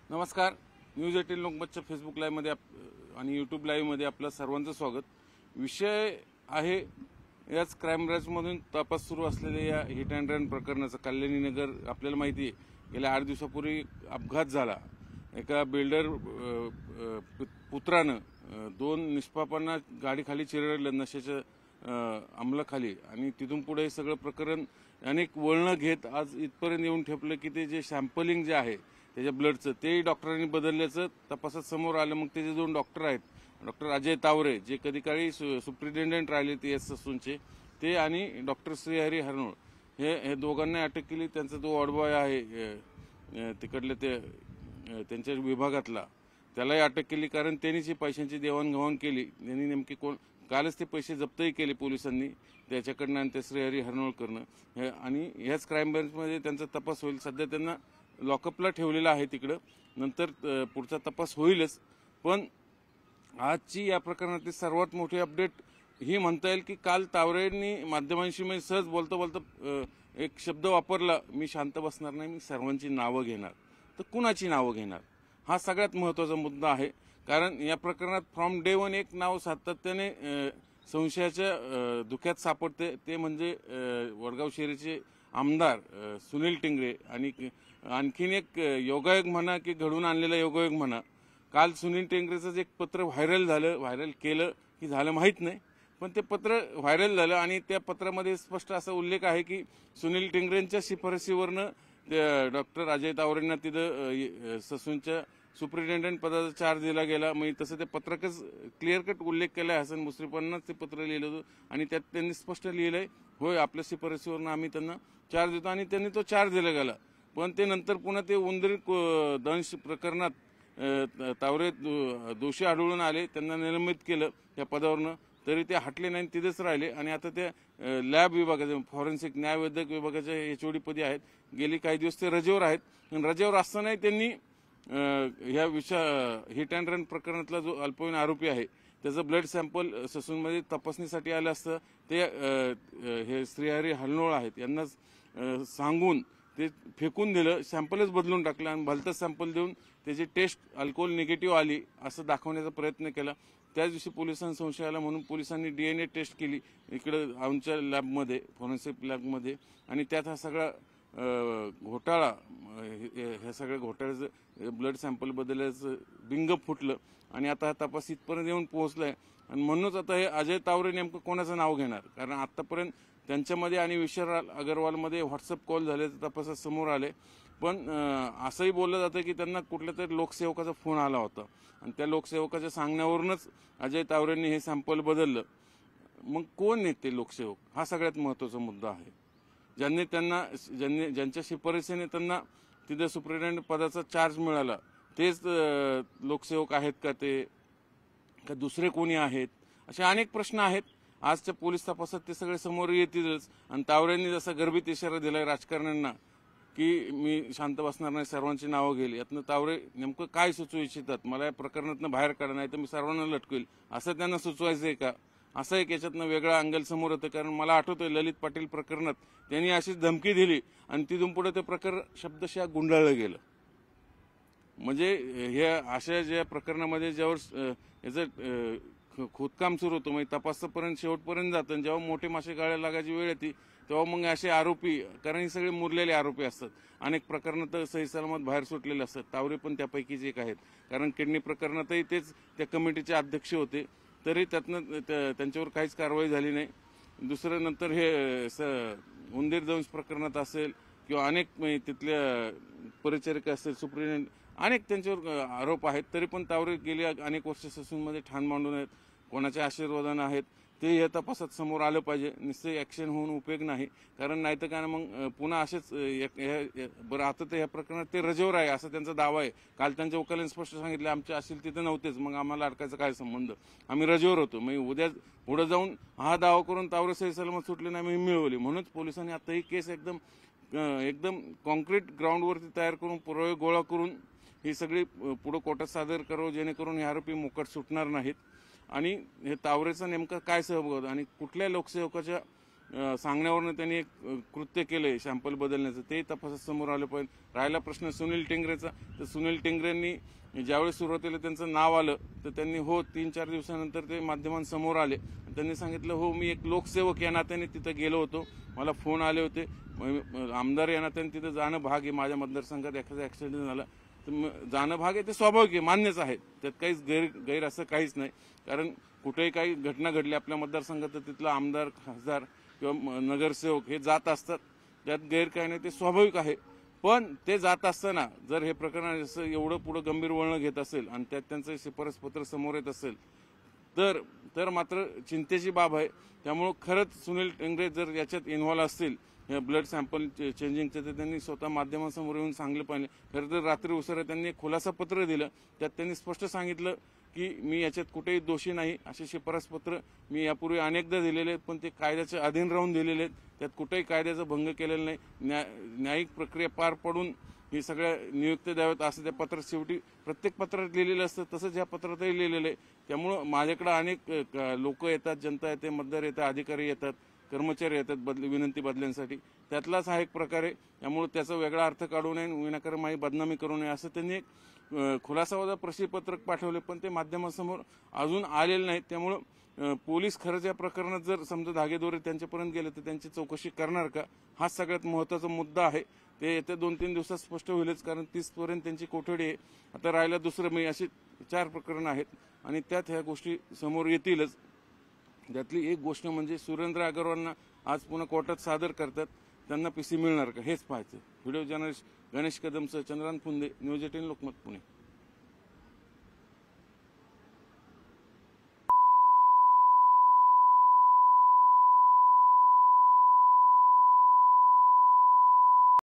नमस्कार. News 18 लोकमतच्या Facebook लाईव्हमध्ये आणि YouTube लाईव्हमध्ये आपलं सर्वांचं स्वागत. विषय आहे याच क्राईम ब्रांचमधून तपास सुरू असलेल्या या हिट अँड रन प्रकरणाचा. कल्याणी नगर आपल्याला माहिती आहे, गेल्या 8 दिवसापूर्वी अपघात झाला. एका बिल्डर पुत्रानं 2 निष्पापांना गाडी खाली चिरडलं नशेच्या अंमलाखाली, आणि तिथून पुढे हे सगळं प्रकरण अनेक वळणं घेत आज इथपर्यंत येऊन ठेपलं की ते जे सॅम्पलिंग जे आहे त्याच्या ब्लडचं तेही डॉक्टरांनी बदलल्याचं तपासात समोर आलं. मग ते जे 2 डॉक्टर आहेत, डॉक्टर अजय तावरे जे कधी काळी सुप्रिटेंडेंट राहिले ते ससूनचे, ते आणि डॉक्टर श्रीहरी हरनोळ हे दोघांना अटक केली. त्यांचा जो वॉर्डबॉय आहे तिकडले त्यांच्या विभागातला, त्यालाही अटक केली, कारण त्यांनीच ही पैशांची देवाणघेवाण केली. त्यांनी नेमकी कालच ते पैसे जप्तही केले पोलिसांनी त्याच्याकडनं आणि ते श्रीहरी हरनोळकडनं. आणि ह्याच क्राईम ब्रांचमध्ये त्यांचा तपास होईल. सध्या त्यांना लॉकअपला ठेवलेलं आहे तिकडं, नंतर पुढचा तपास होईलच. पण आजची या प्रकरणातली सर्वात मोठी अपडेट ही म्हणता येईल की काल तावरेंनी माध्यमांशी मी सहज बोलता बोलता एक शब्द वापरला, मी शांत बसणार नाही, मी सर्वांची नावं घेणार. तर कुणाची नावं घेणार हा सगळ्यात महत्त्वाचा मुद्दा आहे. कारण या प्रकरणात फ्रॉम डे वन एक नाव सातत्याने संशयाच्या धुक्यात सापडते, ते म्हणजे वडगाव शहरीचे आमदार सुनील टिंगरे. आणि आणखीन एक योगायोग म्हणा की घडून आणलेला योगायोग म्हणा, काल सुनील टिंगरेचं जे एक पत्र व्हायरल केलं की झालं माहीत नाही, पण ते पत्र व्हायरल झालं आणि त्या पत्रामध्ये स्पष्ट असा उल्लेख आहे की सुनील टिंगरेंच्या शिफारसीवरनं डॉक्टर अजय तावरेंना तिथं ससूनच्या सुप्रिटेंडंट पदाचा चार्ज दिला गेला. मग तसं ते पत्रकच क्लिअर कट उल्लेख केला आहे. हसन मुश्रीफांनाच ते पत्र लिहिलं होतं आणि त्यात त्यांनी स्पष्ट लिहिलंय, होय आपल्या शिफारसीवरनं आम्ही त्यांना चार्ज देतो, आणि त्यांनी तो चार्ज दिला गेला. पण ते नंतर पुन्हा ते उंदरी दंश प्रकरणात तावरे दोषी आढळून आले, त्यांना निलंबित केलं त्या पदावरनं, तरी ते हटले नाही, तिथेच राहिले. आणि आता ते लॅब विभागाचे फॉरेन्सिक न्यायवैद्यक विभागाच्या HOD पदी आहेत. गेली काही दिवस ते रजेवर आहेत. रजेवर असतानाही त्यांनी ह्या हिट अँड रन प्रकरणातला जो अल्पवयीन आरोपी आहे त्याचं ब्लड सॅम्पल ससूनमध्ये तपासणीसाठी आलं असतं. ते हे श्रीहरी हरनोळ आहेत यांनाच सांगून ते फेकून दिलं, सॅम्पलच बदलून टाकलं आणि भलतंच सॅम्पल देऊन त्याची टेस्ट अल्कोहोल निगेटिव्ह आली असं दाखवण्याचा प्रयत्न केला. त्याच दिवशी पोलिसांना संशय आला म्हणून पोलिसांनी DNA टेस्ट केली इकडं आमच्या लॅबमध्ये, फॉरेन्सिक लॅबमध्ये, आणि त्यात हा सगळा घोटाळा, ह्या सगळ्या घोटाळ्याचं ब्लड सॅम्पल बदलल्याचं बिंग फुटलं. आणि आता हा तपास इथपर्यंत येऊन पोहोचलाय. आणि म्हणूनच आता हे अजय तावरे नेमकं कोणाचं नाव घेणार, कारण आतापर्यंत त्यांच्यामध्ये आणि विशाल अग्रवालमध्ये व्हॉट्सअप कॉल झाल्याचं तपासात समोर आले. पण असंही बोललं जातं की त्यांना कुठल्या तरी लोकसेवकाचा फोन आला होता आणि त्या लोकसेवकाच्या सांगण्यावरूनच अजय तावरेंनी हे सॅम्पल बदललं. मग कोण आहेत ते लोकसेवक हा सगळ्यात महत्त्वाचा मुद्दा आहे. ज्यांच्या शिफारसीने त्यांना तिथे सुप्रिटेंडंट पदाचा चार्ज मिळाला तेच लोकसेवक आहेत का, ते का दुसरे कोणी आहेत, असे अनेक प्रश्न आहेत. आजच्या पोलीस तपासात ते सगळे समोर येतीलच. आणि तावरेंनी जसा गर्भित इशारा दिलाय राजकारण्यांना की मी शांत बसणार नाही, सर्वांची नावं घेईल, यातनं तावरे नेमकं काय सुचवू इच्छितात, मला या प्रकरणातनं बाहेर काढा नाही तर मी सर्वांना लटकवेल, असं त्यांना सुचवायचंय का? असं एक याच्यातनं वेगळा अँगल समोर येतं. कारण मला आठवतंय ललित पाटील प्रकरणात त्यांनी अशीच धमकी दिली आणि तिथून पुढे ते प्रकरण शब्दशः गुंडाळलं गेलं. म्हणजे हे अशा ज्या प्रकरणामध्ये ज्यावर याचं खोदकाम सुरू होतं, म्हणजे तपासापर्यंत शेवटपर्यंत जातं, जेव्हा मोठे मासे गाळ्याला लागायची वेळ येते तेव्हा मग असे आरोपी, कारण हे सगळे मुरलेले आरोपी असतात, अनेक प्रकरणात सही सलामत बाहेर सुटलेले असतात. तावरे पण त्यापैकीच एक आहेत, कारण किडनी प्रकरणातही तेच त्या कमिटीचे अध्यक्ष होते, तरी त्यातनं त्यांच्यावर काहीच कारवाई झाली नाही. दुसरं नंतर हे उंदीर दंश प्रकरणात असेल किंवा अनेक तिथल्या परिचारिका असेल, सुप्रिटेंडंट, अनेक त्यांच्यावर आरोप आहेत, तरी पण तावरे गेली अनेक वर्ष ससूनमध्ये ठाण मांडून आहेत. कोणाच्या आशीर्वादानं आहेत ते या तपासात समोर आलं पाहिजे. निश्चित ॲक्शन होऊन उपयोग नाही, कारण नाही तर काय मग पुन्हा असेच बरं. आता तर ह्या प्रकरणात ते रजेवर आहे असं त्यांचा दावा आहे. काल त्यांच्या वकिलांनी स्पष्ट सांगितलं आमचे असेल तिथं नव्हतेच, मग आम्हाला अडकायचा काय संबंध, आम्ही रजेवर होतो. मग उद्या पुढे जाऊन हा दावा करून तावरे सही सलामत सुटले नाही, मी मिळवली. म्हणूनच पोलिसांनी आता ही केस एकदम कॉन्क्रीट ग्राउंडवरती तयार करून पुरावे गोळा करून ही सगळी पुढे कोर्टात सादर करावं, जेणेकरून हे आरोपी मोकाट सुटणार नाहीत. आणि हे तावरेचा नेमका काय सहभाग होता आणि कुठल्या लोकसेवकाच्या सांगण्यावरनं त्यांनी एक कृत्य केलंय सॅम्पल बदलण्याचं, ते तपासात समोर आलं पाहिजे. राहिला प्रश्न सुनील टेंगरेचा, तर सुनील टेंगरेंनी ज्यावेळेस सुरुवातीला त्यांचं नाव आलं तर त्यांनी 3-4 दिवसानंतर ते माध्यमांसमोर आले. त्यांनी सांगितलं मी एक लोकसेवक या नात्याने तिथं गेलो होतो, मला फोन आले होते, आमदार या नात्याने तिथं जाणं भाग आहे, माझ्या मतदारसंघात एखादा ऍक्सिडेंट झाला तर जाणं भाग आहे, ते स्वाभाविक आहे, मान्यच आहे, त्यात काहीच गैर असं काहीच नाही. कारण कुठेही काही घटना घडली आपल्या मतदारसंघात तर तिथला आमदार, खासदार किंवा नगरसेवक हे जात असतात, त्यात गैर काही नाही, ते स्वाभाविक आहे. पण ते जात असताना जर हे प्रकरण असं एवढं पुढे गंभीर वळण घेत असेल आणि त्यात त्यांचं शिफारसपत्र समोर येत असेल तर मात्र चिंतेची बाब आहे. त्यामुळं खरंच सुनील टेंगरे जर याच्यात इन्व्हॉल्व असतील ब्लड सॅम्पल चेंजिंगचं, तर त्यांनी स्वतः माध्यमांसमोर येऊन सांगलं पाहिजे. खरं तर रात्री उशिरा त्यांनी खुलासा पत्र दिलं, त्यात त्यांनी स्पष्ट सांगितलं की मी याच्यात कुठेही दोषी नाही. असे शिफारसपत्र मी यापूर्वी अनेकदा दिलेले आहेत, पण ते कायद्याच्या अधीन राहून दिलेले आहेत, त्यात कुठेही कायद्याचा भंग केलेला नाही. न्यायिक प्रक्रिया पार पडून ही सगळ्या नियुक्त्या द्याव्यात असं त्या पत्रात शेवटी प्रत्येक पत्रात लिहिलेलं असतं, तसंच या पत्रातही लिहिलेलं आहे. त्यामुळं माझ्याकडे अनेक लोक येतात, जनता येते, मतदार येतात, अधिकारी येतात, कर्मचारी येतात विनंती बदल्यांसाठी. त्यातलाच हा एक प्रकार आहे. त्यामुळे त्याचा वेगळा अर्थ काढू नये, विनाकारण माझी बदनामी करू नये असं त्यांनी एक खुलासावजा प्रसिद्धीपत्रक पाठवले, पण ते माध्यमासमोर अजून आलेलं नाही. त्यामुळं पोलीस खरंच या प्रकरणात जर समजा धागेदोरे त्यांच्यापर्यंत गेले तर त्यांची चौकशी करणार का, हा सगळ्यात महत्त्वाचा मुद्दा आहे. ते येत्या 2-3 दिवसात स्पष्ट होईलच, कारण 30 पर्यंत त्यांची कोठडी आहे. आता राहिला दुसरं अशी 4 प्रकरणं आहेत आणि त्यात ह्या गोष्टी समोर येतीलच. त्यातली एक गोष्ट म्हणजे सुरेंद्र अग्रवालना आज पुन्हा कोर्टात सादर करतात, त्यांना पीसी मिळणार का हेच पाहायचं. व्हिडिओ जर्नलिस्ट गणेश कदमसह चंद्रान फुंदे, न्यूज 18 लोकमत, पुणे.